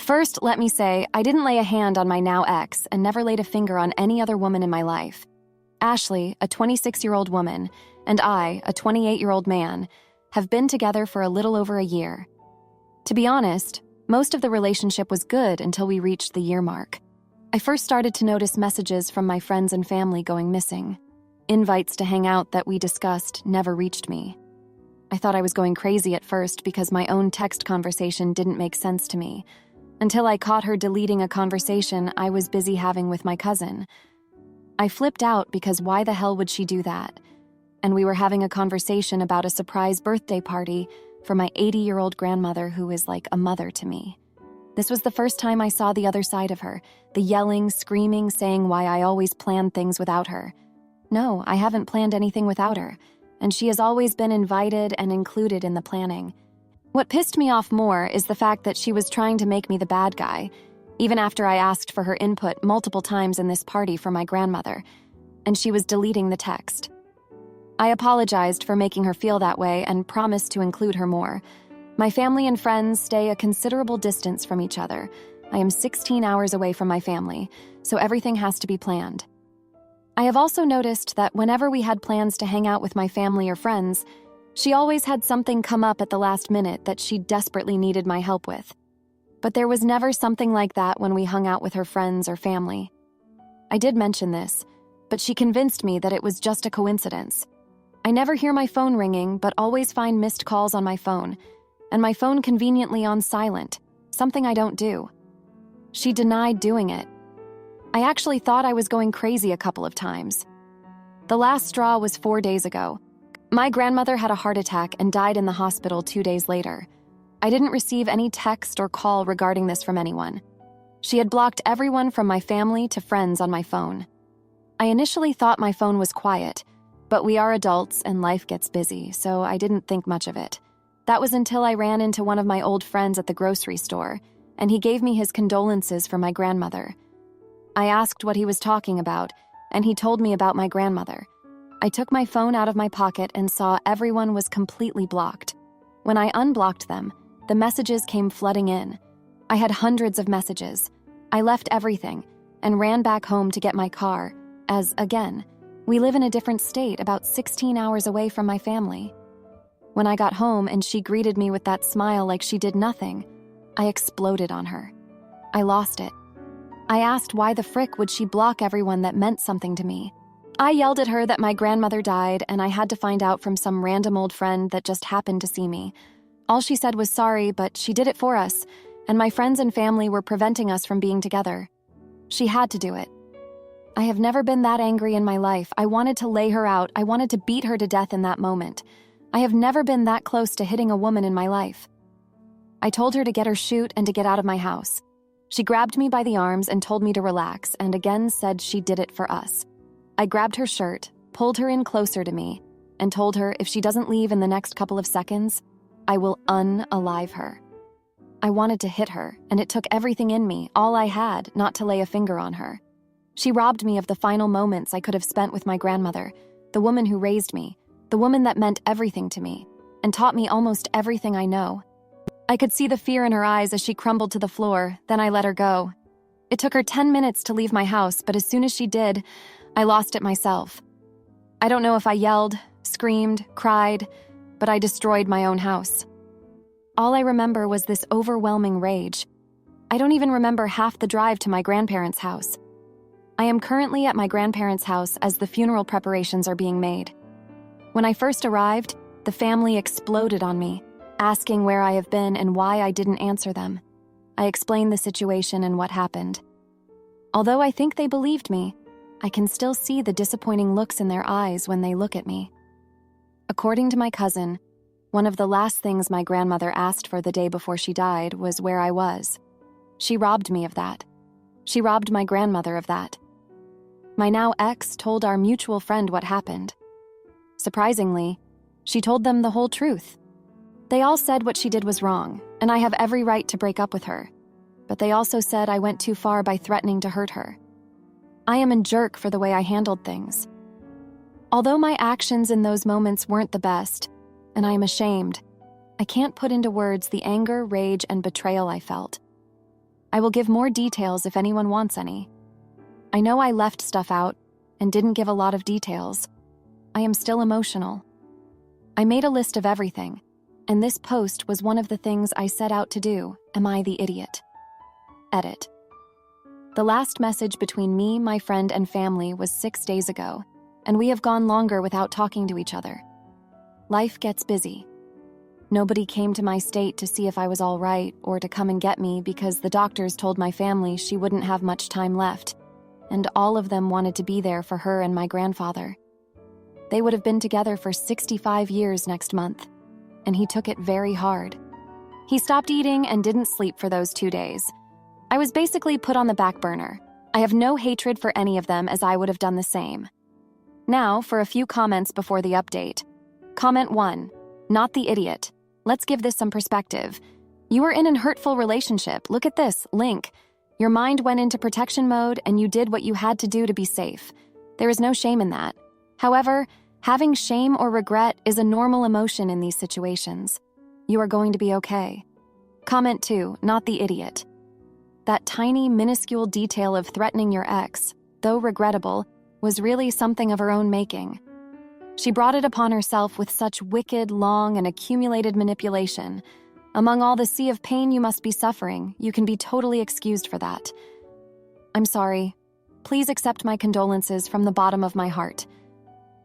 First, let me say, I didn't lay a hand on my now ex and never laid a finger on any other woman in my life. Ashley, a 26-year-old woman, and I, a 28-year-old man, have been together for a little over a year. To be honest, most of the relationship was good until we reached the year mark. I first started to notice messages from my friends and family going missing. Invites to hang out that we discussed never reached me. I thought I was going crazy at first because my own text conversation didn't make sense to me, until I caught her deleting a conversation I was busy having with my cousin. I flipped out because why the hell would she do that? And we were having a conversation about a surprise birthday party for my 80-year-old grandmother who is like a mother to me. This was the first time I saw the other side of her, the yelling, screaming, saying why I always plan things without her. No, I haven't planned anything without her, and she has always been invited and included in the planning. What pissed me off more is the fact that she was trying to make me the bad guy, even after I asked for her input multiple times in this party for my grandmother, and she was deleting the text. I apologized for making her feel that way and promised to include her more. My family and friends stay a considerable distance from each other. I am 16 hours away from my family, so everything has to be planned. I have also noticed that whenever we had plans to hang out with my family or friends, she always had something come up at the last minute that she desperately needed my help with. But there was never something like that when we hung out with her friends or family. I did mention this, but she convinced me that it was just a coincidence. I never hear my phone ringing, but always find missed calls on my phone, and my phone conveniently on silent, something I don't do. She denied doing it. I actually thought I was going crazy a couple of times. The last straw was 4 days ago. My grandmother had a heart attack and died in the hospital 2 days later. I didn't receive any text or call regarding this from anyone. She had blocked everyone from my family to friends on my phone. I initially thought my phone was quiet, but we are adults and life gets busy, so I didn't think much of it. That was until I ran into one of my old friends at the grocery store, and he gave me his condolences for my grandmother. I asked what he was talking about, and he told me about my grandmother. I took my phone out of my pocket and saw everyone was completely blocked. When I unblocked them, the messages came flooding in. I had hundreds of messages. I left everything and ran back home to get my car, as, again, we live in a different state about 16 hours away from my family. When I got home and she greeted me with that smile like she did nothing, I exploded on her. I lost it. I asked why the frick would she block everyone that meant something to me. I yelled at her that my grandmother died and I had to find out from some random old friend that just happened to see me. All she said was sorry, but she did it for us, and my friends and family were preventing us from being together. She had to do it. I have never been that angry in my life. I wanted to lay her out. I wanted to beat her to death in that moment. I have never been that close to hitting a woman in my life. I told her to get her chute and to get out of my house. She grabbed me by the arms and told me to relax, and again said she did it for us. I grabbed her shirt, pulled her in closer to me, and told her if she doesn't leave in the next couple of seconds, I will unalive her. I wanted to hit her, and it took everything in me, all I had, not to lay a finger on her. She robbed me of the final moments I could have spent with my grandmother, the woman who raised me, the woman that meant everything to me, and taught me almost everything I know. I could see the fear in her eyes as she crumbled to the floor, then I let her go. It took her 10 minutes to leave my house, but as soon as she did, I lost it myself. I don't know if I yelled, screamed, cried, but I destroyed my own house. All I remember was this overwhelming rage. I don't even remember half the drive to my grandparents' house. I am currently at my grandparents' house as the funeral preparations are being made. When I first arrived, the family exploded on me, asking where I have been and why I didn't answer them. I explained the situation and what happened. Although I think they believed me, I can still see the disappointing looks in their eyes when they look at me. According to my cousin, one of the last things my grandmother asked for the day before she died was where I was. She robbed me of that. She robbed my grandmother of that. My now ex told our mutual friend what happened. Surprisingly, she told them the whole truth. They all said what she did was wrong, and I have every right to break up with her. But they also said I went too far by threatening to hurt her. I am a jerk for the way I handled things. Although my actions in those moments weren't the best, and I am ashamed, I can't put into words the anger, rage, and betrayal I felt. I will give more details if anyone wants any. I know I left stuff out and didn't give a lot of details. I am still emotional. I made a list of everything, and this post was one of the things I set out to do. Am I the idiot? Edit. The last message between me, my friend, and family was 6 days ago, and we have gone longer without talking to each other. Life gets busy. Nobody came to my state to see if I was all right or to come and get me because the doctors told my family she wouldn't have much time left, and all of them wanted to be there for her and my grandfather. They would have been together for 65 years next month, and he took it very hard. He stopped eating and didn't sleep for those 2 days. I was basically put on the back burner. I have no hatred for any of them, as I would have done the same. Now, for a few comments before the update. Comment 1. Not the idiot. Let's give this some perspective. You were in an hurtful relationship. Look at this, link. Your mind went into protection mode and you did what you had to do to be safe. There is no shame in that. However, having shame or regret is a normal emotion in these situations. You are going to be okay. Comment 2. Not the idiot. That tiny, minuscule detail of threatening your ex, though regrettable, was really something of her own making. She brought it upon herself with such wicked, long, and accumulated manipulation. Among all the sea of pain you must be suffering, you can be totally excused for that. I'm sorry. Please accept my condolences from the bottom of my heart.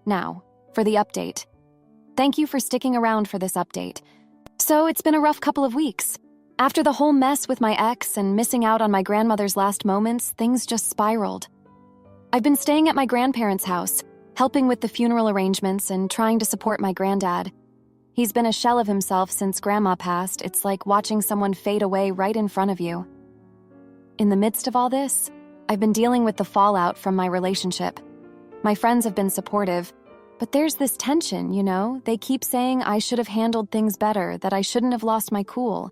Now, for the update. Thank you for sticking around for this update. So, it's been a rough couple of weeks. After the whole mess with my ex and missing out on my grandmother's last moments, things just spiraled. I've been staying at my grandparents' house, helping with the funeral arrangements and trying to support my granddad. He's been a shell of himself since Grandma passed. It's like watching someone fade away right in front of you. In the midst of all this, I've been dealing with the fallout from my relationship. My friends have been supportive, but there's this tension, you know? They keep saying I should have handled things better, that I shouldn't have lost my cool.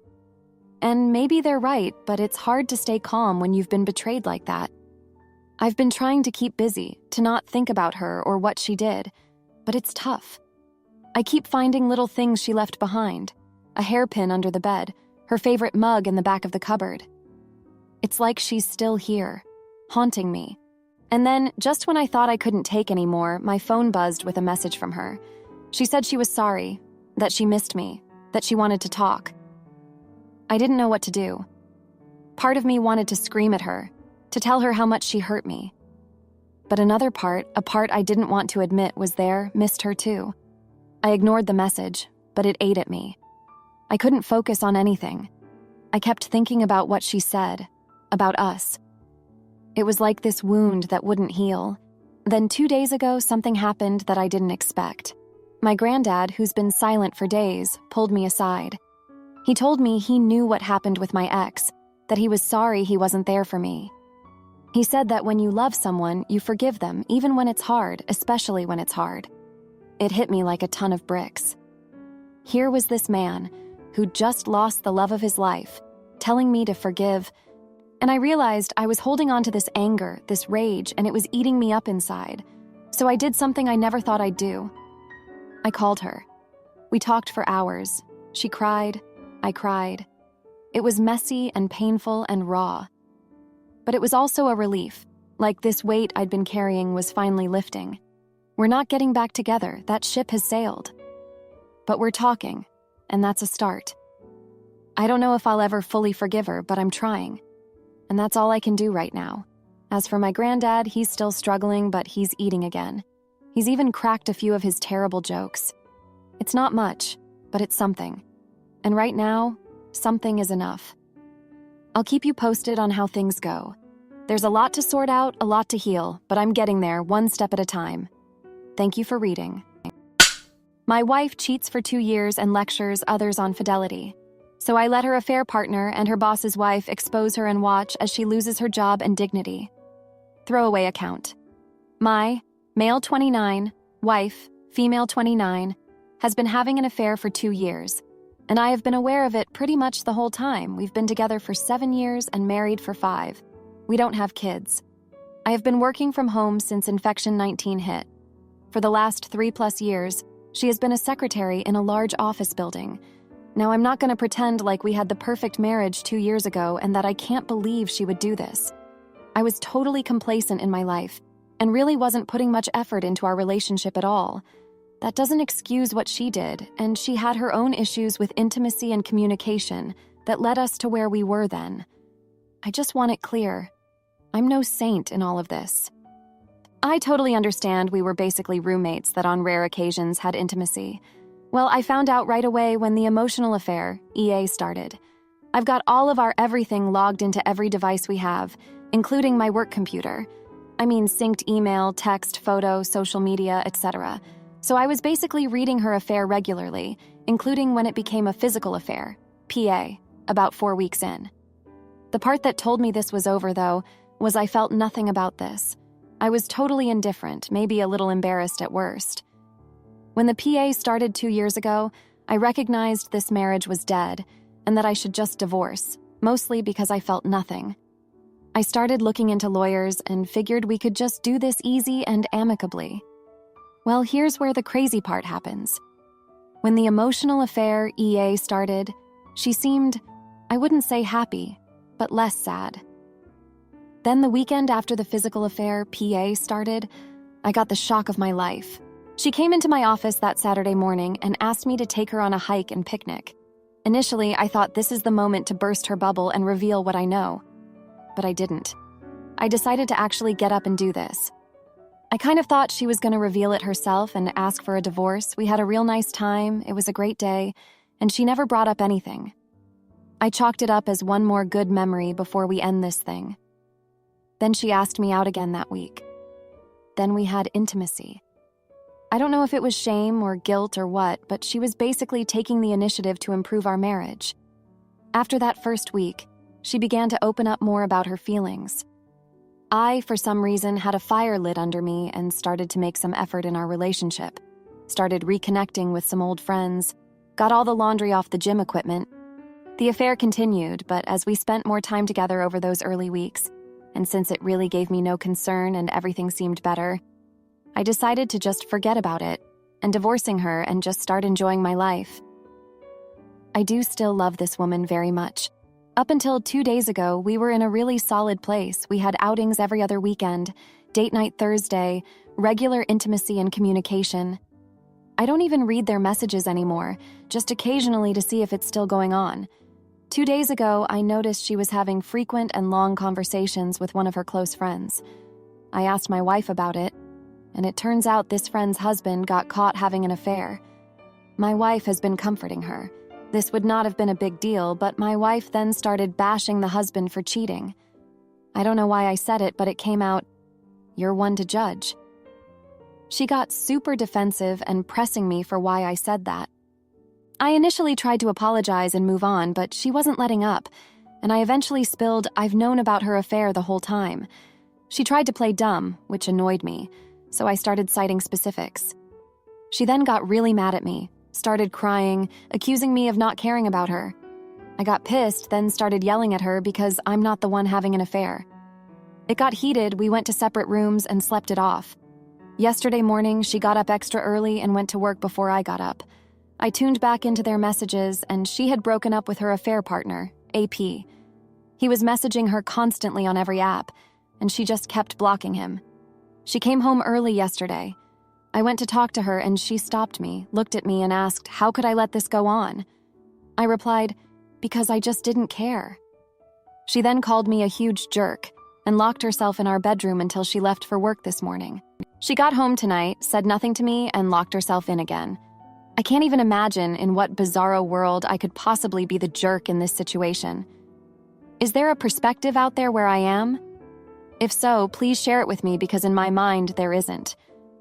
And maybe they're right, but it's hard to stay calm when you've been betrayed like that. I've been trying to keep busy, to not think about her or what she did, but it's tough. I keep finding little things she left behind. A hairpin under the bed, her favorite mug in the back of the cupboard. It's like she's still here, haunting me. And then, just when I thought I couldn't take anymore, my phone buzzed with a message from her. She said she was sorry, that she missed me, that she wanted to talk. I didn't know what to do. Part of me wanted to scream at her, to tell her how much she hurt me. But another part, a part I didn't want to admit was there, missed her too. I ignored the message, but it ate at me. I couldn't focus on anything. I kept thinking about what she said, about us. It was like this wound that wouldn't heal. Then 2 days ago, something happened that I didn't expect. My granddad, who's been silent for days, pulled me aside. He told me he knew what happened with my ex, that he was sorry he wasn't there for me. He said that when you love someone, you forgive them, even when it's hard, especially when it's hard. It hit me like a ton of bricks. Here was this man, who just lost the love of his life, telling me to forgive, and I realized I was holding on to this anger, this rage, and it was eating me up inside. So I did something I never thought I'd do. I called her. We talked for hours. She cried. I cried. It was messy and painful and raw. But it was also a relief, like this weight I'd been carrying was finally lifting. We're not getting back together, that ship has sailed. But we're talking, and that's a start. I don't know if I'll ever fully forgive her, but I'm trying. And that's all I can do right now. As for my granddad, he's still struggling, but he's eating again. He's even cracked a few of his terrible jokes. It's not much, but it's something. And right now, something is enough. I'll keep you posted on how things go. There's a lot to sort out, a lot to heal, but I'm getting there one step at a time. Thank you for reading. My wife cheats for 2 years and lectures others on fidelity. So I let her affair partner and her boss's wife expose her and watch as she loses her job and dignity. Throwaway account. My, male 29, wife, female 29, has been having an affair for 2 years. And I have been aware of it pretty much the whole time. We've been together for 7 years and married for 5. We don't have kids. I have been working from home since Infection 19 hit. For the last 3+ years, she has been a secretary in a large office building. Now, I'm not going to pretend like we had the perfect marriage 2 years ago and that I can't believe she would do this. I was totally complacent in my life and really wasn't putting much effort into our relationship at all. That doesn't excuse what she did, and she had her own issues with intimacy and communication that led us to where we were then. I just want it clear. I'm no saint in all of this. I totally understand we were basically roommates that on rare occasions had intimacy. Well, I found out right away when the emotional affair, EA, started. I've got all of our everything logged into every device we have, including my work computer. I mean synced email, text, photo, social media, etc. So I was basically reading her affair regularly, including when it became a physical affair, PA, about 4 weeks in. The part that told me this was over, though, was I felt nothing about this. I was totally indifferent, maybe a little embarrassed at worst. When the PA started 2 years ago, I recognized this marriage was dead and that I should just divorce, mostly because I felt nothing. I started looking into lawyers and figured we could just do this easy and amicably. Well, here's where the crazy part happens. When the emotional affair, EA, started, she seemed, I wouldn't say happy, but less sad. Then the weekend after the physical affair, PA, started, I got the shock of my life. She came into my office that Saturday morning and asked me to take her on a hike and picnic. Initially, I thought this is the moment to burst her bubble and reveal what I know. But I didn't. I decided to actually get up and do this. I kind of thought she was going to reveal it herself and ask for a divorce. We had a real nice time, it was a great day, and she never brought up anything. I chalked it up as one more good memory before we end this thing. Then she asked me out again that week. Then we had intimacy. I don't know if it was shame or guilt or what, but she was basically taking the initiative to improve our marriage. After that first week, she began to open up more about her feelings. I, for some reason, had a fire lit under me and started to make some effort in our relationship. Started reconnecting with some old friends, got all the laundry off the gym equipment. The affair continued, but as we spent more time together over those early weeks, and since it really gave me no concern and everything seemed better, I decided to just forget about it and divorcing her and just start enjoying my life. I do still love this woman very much. Up until 2 days ago, we were in a really solid place. We had outings every other weekend, date night Thursday, regular intimacy and communication. I don't even read their messages anymore, just occasionally to see if it's still going on. 2 days ago, I noticed she was having frequent and long conversations with one of her close friends. I asked my wife about it, and it turns out this friend's husband got caught having an affair. My wife has been comforting her. This would not have been a big deal, but my wife then started bashing the husband for cheating. I don't know why I said it, but it came out, "You're one to judge." She got super defensive and pressing me for why I said that. I initially tried to apologize and move on, but she wasn't letting up, and I eventually spilled, "I've known about her affair the whole time." She tried to play dumb, which annoyed me, so I started citing specifics. She then got really mad at me, started crying, accusing me of not caring about her. I got pissed, then started yelling at her because I'm not the one having an affair. It got heated, we went to separate rooms and slept it off. Yesterday morning, she got up extra early and went to work before I got up. I tuned back into their messages, and she had broken up with her affair partner, AP. He was messaging her constantly on every app, and she just kept blocking him. She came home early yesterday. I went to talk to her, and she stopped me, looked at me, and asked, how could I let this go on? I replied, because I just didn't care. She then called me a huge jerk and locked herself in our bedroom until she left for work this morning. She got home tonight, said nothing to me, and locked herself in again. I can't even imagine in what bizarro world I could possibly be the jerk in this situation. Is there a perspective out there where I am? If so, please share it with me because in my mind, there isn't.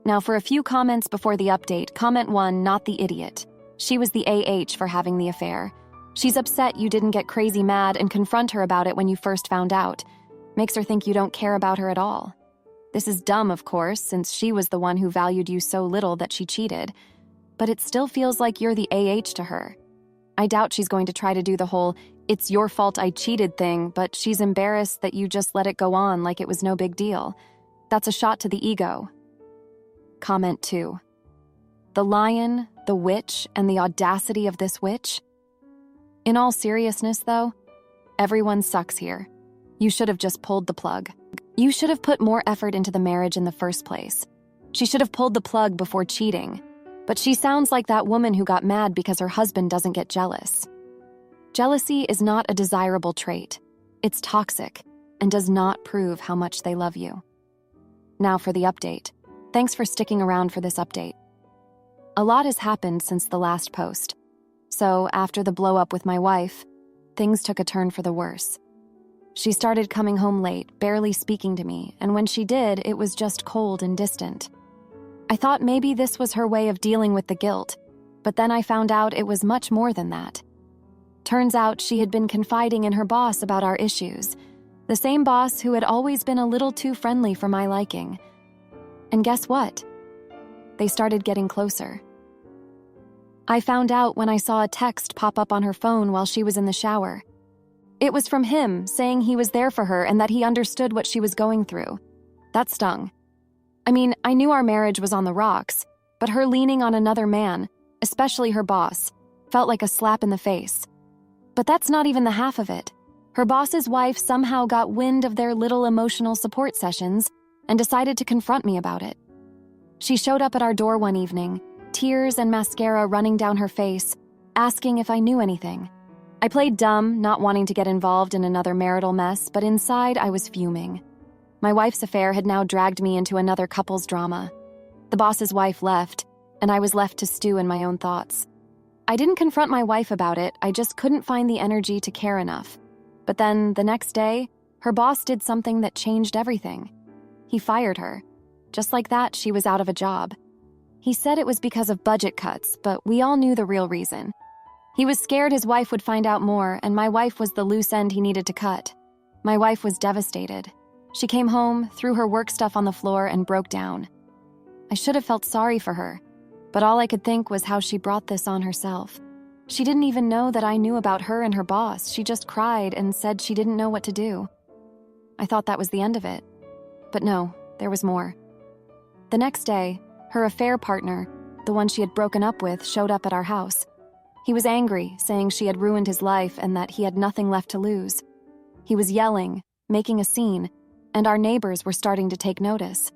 Now for a few comments before the update, comment 1, not the idiot. She was the AH for having the affair. She's upset you didn't get crazy mad and confront her about it when you first found out. Makes her think you don't care about her at all. This is dumb, of course, since she was the one who valued you so little that she cheated. But it still feels like you're the AH to her. I doubt she's going to try to do the whole, it's your fault I cheated thing, but she's embarrassed that you just let it go on like it was no big deal. That's a shot to the ego. Comment 2. The lion, the witch, and the audacity of this witch? In all seriousness, though, everyone sucks here. You should have just pulled the plug. You should have put more effort into the marriage in the first place. She should have pulled the plug before cheating. But she sounds like that woman who got mad because her husband doesn't get jealous. Jealousy is not a desirable trait. It's toxic and does not prove how much they love you. Now for the update. Thanks for sticking around for this update. A lot has happened since the last post. So after the blow-up with my wife, things took a turn for the worse. She started coming home late, barely speaking to me, and when she did, it was just cold and distant. I thought maybe this was her way of dealing with the guilt, but then I found out it was much more than that. Turns out she had been confiding in her boss about our issues, the same boss who had always been a little too friendly for my liking. And guess what? They started getting closer. I found out when I saw a text pop up on her phone while she was in the shower. It was from him saying he was there for her and that he understood what she was going through. That stung. I mean, I knew our marriage was on the rocks, but her leaning on another man, especially her boss, felt like a slap in the face. But that's not even the half of it. Her boss's wife somehow got wind of their little emotional support sessions and decided to confront me about it. She showed up at our door one evening, tears and mascara running down her face, asking if I knew anything. I played dumb, not wanting to get involved in another marital mess, but inside I was fuming. My wife's affair had now dragged me into another couple's drama. The boss's wife left, and I was left to stew in my own thoughts. I didn't confront my wife about it, I just couldn't find the energy to care enough. But then, the next day, her boss did something that changed everything. He fired her. Just like that, she was out of a job. He said it was because of budget cuts, but we all knew the real reason. He was scared his wife would find out more, and my wife was the loose end he needed to cut. My wife was devastated. She came home, threw her work stuff on the floor, and broke down. I should have felt sorry for her, but all I could think was how she brought this on herself. She didn't even know that I knew about her and her boss. She just cried and said she didn't know what to do. I thought that was the end of it. But no, there was more. The next day, her affair partner, the one she had broken up with, showed up at our house. He was angry, saying she had ruined his life and that he had nothing left to lose. He was yelling, making a scene, and our neighbors were starting to take notice.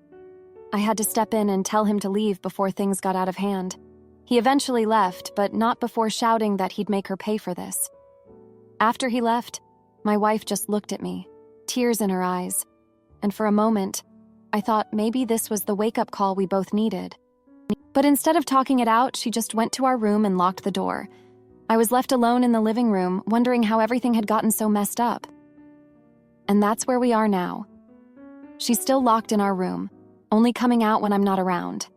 I had to step in and tell him to leave before things got out of hand. He eventually left, but not before shouting that he'd make her pay for this. After he left, my wife just looked at me, tears in her eyes, and for a moment, I thought maybe this was the wake-up call we both needed. But instead of talking it out, she just went to our room and locked the door. I was left alone in the living room, wondering how everything had gotten so messed up. And that's where we are now. She's still locked in our room, only coming out when I'm not around.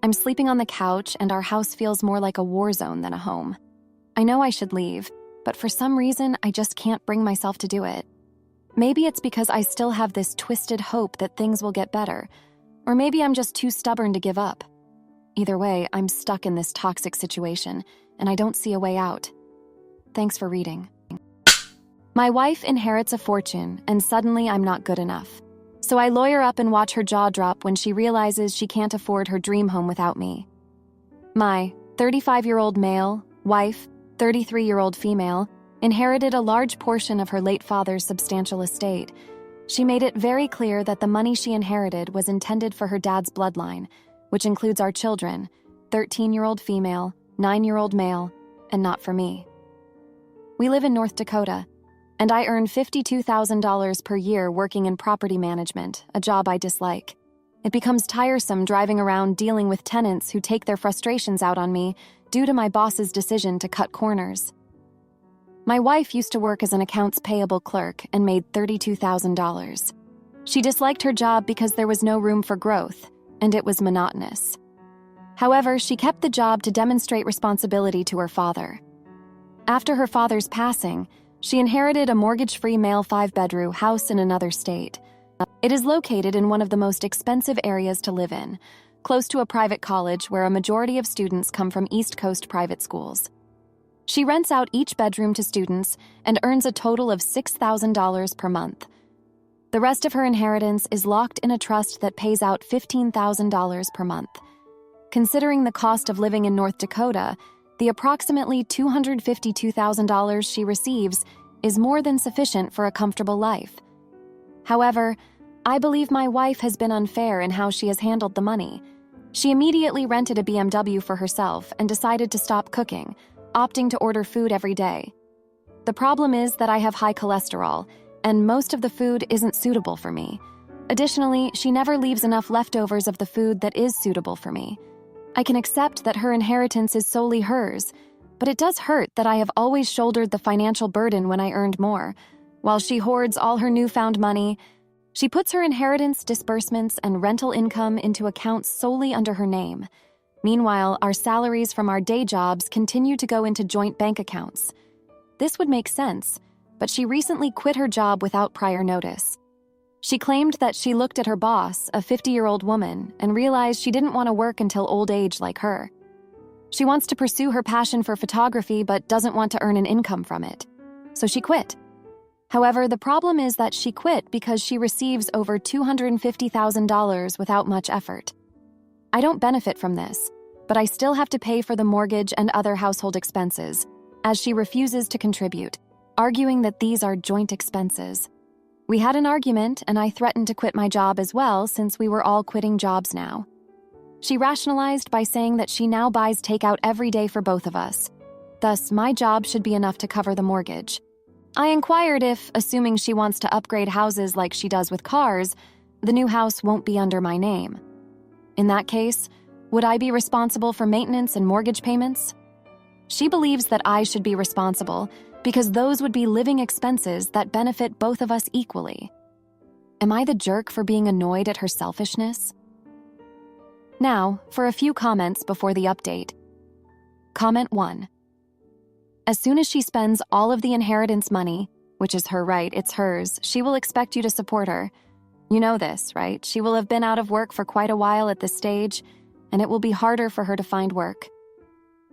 I'm sleeping on the couch, and our house feels more like a war zone than a home. I know I should leave, but for some reason, I just can't bring myself to do it. Maybe it's because I still have this twisted hope that things will get better, or maybe I'm just too stubborn to give up. Either way, I'm stuck in this toxic situation, and I don't see a way out. Thanks for reading. My wife inherits a fortune, and suddenly I'm not good enough. So I lawyer up and watch her jaw drop when she realizes she can't afford her dream home without me. My 35-year-old male, wife, 33-year-old female, inherited a large portion of her late father's substantial estate. She made it very clear that the money she inherited was intended for her dad's bloodline, which includes our children, 13-year-old female, 9-year-old male, and not for me. We live in North Dakota, and I earn $52,000 per year working in property management, a job I dislike. It becomes tiresome driving around dealing with tenants who take their frustrations out on me due to my boss's decision to cut corners. My wife used to work as an accounts payable clerk and made $32,000. She disliked her job because there was no room for growth, and it was monotonous. However, she kept the job to demonstrate responsibility to her father. After her father's passing, she inherited a mortgage-free male 5-bedroom house in another state. It is located in one of the most expensive areas to live in, close to a private college where a majority of students come from East Coast private schools. She rents out each bedroom to students and earns a total of $6,000 per month. The rest of her inheritance is locked in a trust that pays out $15,000 per month. Considering the cost of living in North Dakota, The approximately $252,000 she receives is more than sufficient for a comfortable life. However, I believe my wife has been unfair in how she has handled the money. She immediately rented a BMW for herself and decided to stop cooking, opting to order food every day. The problem is that I have high cholesterol, and most of the food isn't suitable for me. Additionally, she never leaves enough leftovers of the food that is suitable for me. I can accept that her inheritance is solely hers, but it does hurt that I have always shouldered the financial burden when I earned more. While she hoards all her newfound money, she puts her inheritance, disbursements, and rental income into accounts solely under her name. Meanwhile, our salaries from our day jobs continue to go into joint bank accounts. This would make sense, but she recently quit her job without prior notice. She claimed that she looked at her boss, a 50-year-old woman, and realized she didn't want to work until old age like her. She wants to pursue her passion for photography but doesn't want to earn an income from it. So she quit. However, the problem is that she quit because she receives over $250,000 without much effort. I don't benefit from this, but I still have to pay for the mortgage and other household expenses, as she refuses to contribute, arguing that these are joint expenses. We had an argument, and I threatened to quit my job as well since we were all quitting jobs now. She rationalized by saying that she now buys takeout every day for both of us. Thus, my job should be enough to cover the mortgage. I inquired if, assuming she wants to upgrade houses like she does with cars, the new house won't be under my name. In that case, would I be responsible for maintenance and mortgage payments? She believes that I should be responsible because those would be living expenses that benefit both of us equally. Am I the jerk for being annoyed at her selfishness? Now, for a few comments before the update. Comment 1. As soon as she spends all of the inheritance money, which is her right, it's hers, she will expect you to support her. You know this, right? She will have been out of work for quite a while at this stage, and it will be harder for her to find work.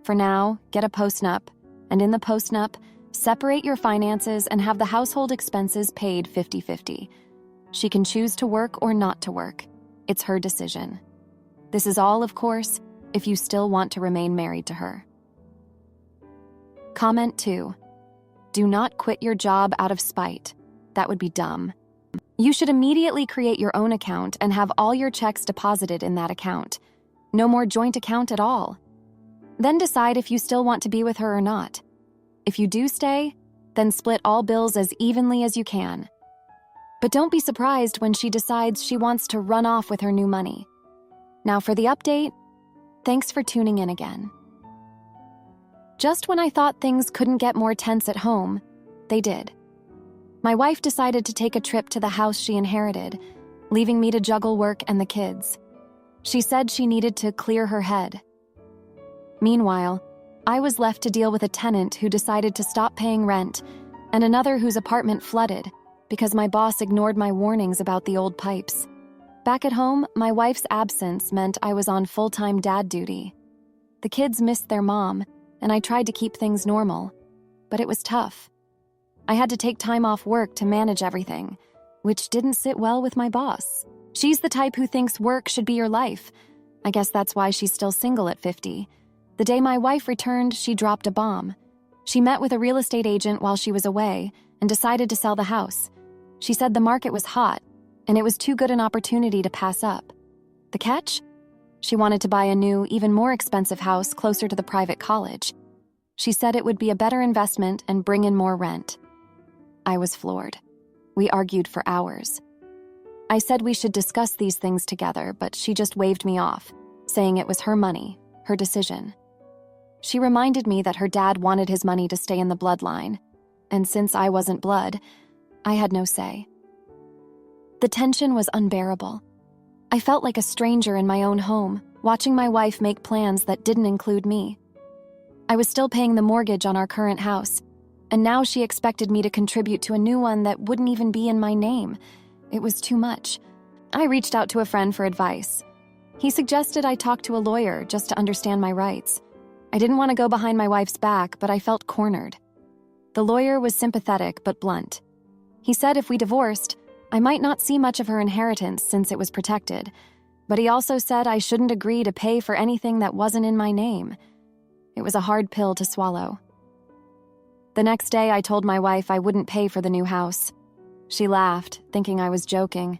For now, get a postnup, and in the postnup, separate your finances and have the household expenses paid 50-50. She can choose to work or not to work. It's her decision. This is all, of course, if you still want to remain married to her. Comment 2. Do not quit your job out of spite. That would be dumb. You should immediately create your own account and have all your checks deposited in that account. No more joint account at all. Then decide if you still want to be with her or not. If you do stay, then split all bills as evenly as you can. But don't be surprised when she decides she wants to run off with her new money. Now for the update, thanks for tuning in again. Just when I thought things couldn't get more tense at home, they did. My wife decided to take a trip to the house she inherited, leaving me to juggle work and the kids. She said she needed to clear her head. Meanwhile, I was left to deal with a tenant who decided to stop paying rent and another whose apartment flooded because my boss ignored my warnings about the old pipes. Back at home, my wife's absence meant I was on full-time dad duty. The kids missed their mom, and I tried to keep things normal, but it was tough. I had to take time off work to manage everything, which didn't sit well with my boss. She's the type who thinks work should be your life. I guess that's why she's still single at 50. The day my wife returned, she dropped a bomb. She met with a real estate agent while she was away and decided to sell the house. She said the market was hot, and it was too good an opportunity to pass up. The catch? She wanted to buy a new, even more expensive house closer to the private college. She said it would be a better investment and bring in more rent. I was floored. We argued for hours. I said we should discuss these things together, but she just waved me off, saying it was her money, her decision. She reminded me that her dad wanted his money to stay in the bloodline, and since I wasn't blood, I had no say. The tension was unbearable. I felt like a stranger in my own home, watching my wife make plans that didn't include me. I was still paying the mortgage on our current house, and now she expected me to contribute to a new one that wouldn't even be in my name. It was too much. I reached out to a friend for advice. He suggested I talk to a lawyer just to understand my rights. I didn't want to go behind my wife's back, but I felt cornered. The lawyer was sympathetic but blunt. He said if we divorced, I might not see much of her inheritance since it was protected, but he also said I shouldn't agree to pay for anything that wasn't in my name. It was a hard pill to swallow. The next day, I told my wife I wouldn't pay for the new house. She laughed, thinking I was joking.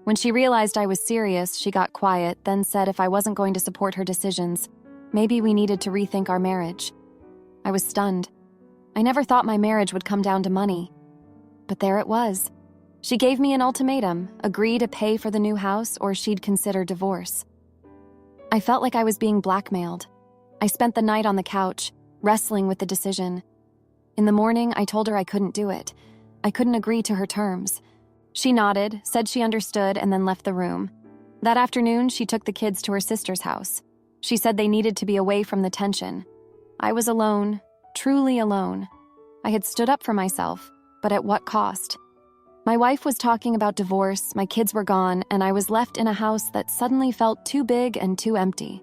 When she realized I was serious, she got quiet, then said if I wasn't going to support her decisions, maybe we needed to rethink our marriage. I was stunned. I never thought my marriage would come down to money. But there it was. She gave me an ultimatum: agree to pay for the new house or she'd consider divorce. I felt like I was being blackmailed. I spent the night on the couch, wrestling with the decision. In the morning, I told her I couldn't do it. I couldn't agree to her terms. She nodded, said she understood, and then left the room. That afternoon, she took the kids to her sister's house. She said they needed to be away from the tension. I was alone, truly alone. I had stood up for myself, but at what cost? My wife was talking about divorce, my kids were gone, and I was left in a house that suddenly felt too big and too empty.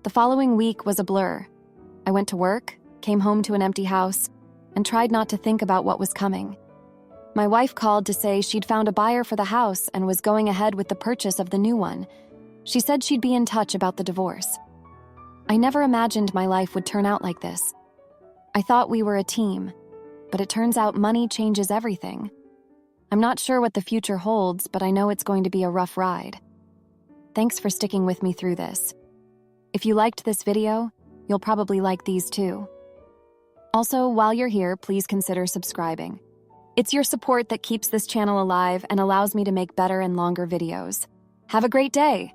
The following week was a blur. I went to work, came home to an empty house, and tried not to think about what was coming. My wife called to say she'd found a buyer for the house and was going ahead with the purchase of the new one. She said she'd be in touch about the divorce. I never imagined my life would turn out like this. I thought we were a team, but it turns out money changes everything. I'm not sure what the future holds, but I know it's going to be a rough ride. Thanks for sticking with me through this. If you liked this video, you'll probably like these too. Also, while you're here, please consider subscribing. It's your support that keeps this channel alive and allows me to make better and longer videos. Have a great day!